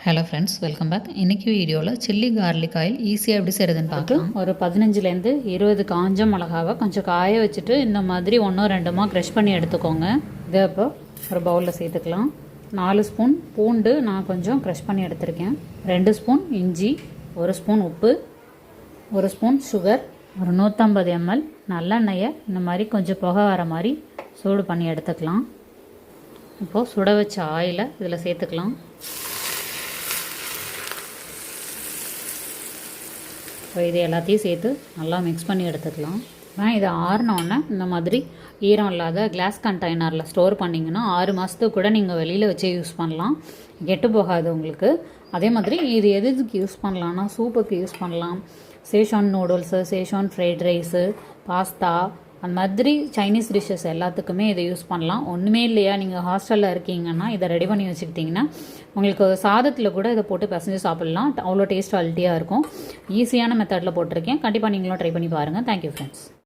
Hello friends, welcome back. இன்றைக்கி வீடியோவில் chilli garlic oil ஈஸியாக எப்படி செய்கிறதுன்னு பார்க்கலாம். ஒரு 15லேருந்து 20 காஞ்ச மிளகாவை கொஞ்சம் காய வச்சுட்டு இந்த மாதிரி 1-2 க்ரஷ் பண்ணி எடுத்துக்கோங்க. இதை இப்போ ஒரு பவுலில் சேர்த்துக்கலாம். 4 ஸ்பூன் பூண்டு நான் கொஞ்சம் க்ரஷ் பண்ணி எடுத்திருக்கேன். 2 ஸ்பூன் இஞ்சி, 1 ஸ்பூன் உப்பு, 1 ஸ்பூன் சுகர், ஒரு 150 ml நல்லெண்ணெயை இந்த மாதிரி கொஞ்சம் புகை வர மாதிரி சூடு பண்ணி எடுத்துக்கலாம். இப்போது சுட வச்ச ஆயிலை இதில் சேர்த்துக்கலாம். இப்போ இது எல்லாத்தையும் சேர்த்து நல்லா மிக்ஸ் பண்ணி எடுத்துக்கலாம். இது ஆறினோடனே இந்த மாதிரி ஈரம் இல்லாத கிளாஸ் கண்டெய்னரில் ஸ்டோர் பண்ணிங்கன்னா 6 மாதத்துக்கு கூட நீங்கள் வெளியில் வச்சே யூஸ் பண்ணலாம், கெட்டு போகாது உங்களுக்கு. அதே மாதிரி இது எதுக்கு யூஸ் பண்ணலான்னா சூப்புக்கு யூஸ் பண்ணலாம். சேஷான் நூடுல்ஸு, சேஷான் ஃப்ரைட் ரைஸு, பாஸ்தா, அந்த மாதிரி சைனீஸ் டிஷ்ஷஸ் எல்லாத்துக்குமே இதை யூஸ் பண்ணலாம். ஒன்றுமே இல்லையா, நீங்கள் ஹாஸ்டலில் இருக்கீங்கன்னா இதை ரெடி பண்ணி வச்சுக்கிட்டிங்கன்னா உங்களுக்கு சாதத்தில் கூட இதை போட்டு பிசைஞ்சு சாப்பிட்லாம். அவ்வளோ டேஸ்ட் குவாலிட்டியாக இருக்கும். ஈஸியான மெத்தடில் போட்டிருக்கேன். கண்டிப்பாக நீங்களும் ட்ரை பண்ணி பாருங்கள். Thank you friends.